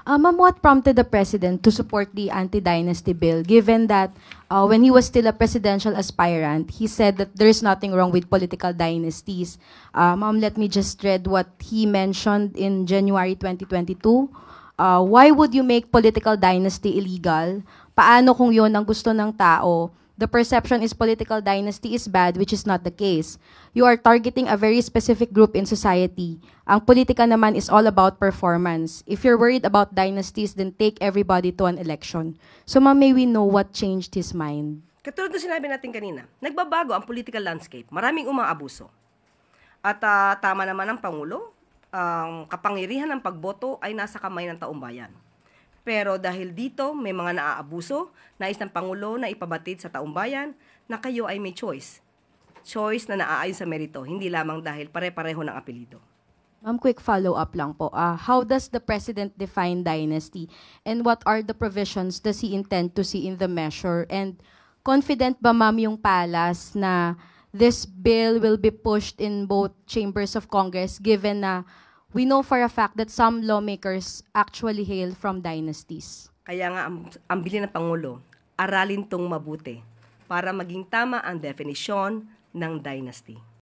Ma'am, what prompted the president to support the anti-dynasty bill, given that when he was still a presidential aspirant, he said that there is nothing wrong with political dynasties. Ma'am, let me just read what he mentioned in January 2022. Why would you make political dynasty illegal? Paano kung yun ang gusto ng tao? The perception is political dynasty is bad, which is not the case. You are targeting a very specific group in society. Ang politika naman is all about performance. If you're worried about dynasties, then take everybody to an election. So ma'am, may we know what changed his mind? Katulad ng sinabi natin kanina, nagbabago ang political landscape. Maraming umaabuso. At tama naman ang Pangulo, ang kapangyarihan ng pagboto ay nasa kamay ng taong bayan. Pero dahil dito may mga naaabuso, nais ng Pangulo na ipabatid sa taong bayan na kayo ay may choice. Choice na naaayon sa merito, hindi lamang dahil pare-pareho ng apelido. Ma'am, quick follow-up lang po. How does the president define dynasty? And what are the provisions does he intend to see in the measure? And confident ba ma'am yung Palace na this bill will be pushed in both chambers of Congress given na we know for a fact that some lawmakers actually hail from dynasties? Kaya nga ang bilin ng Pangulo, aralin tong mabuti para maging tama ang definition ng dynasty.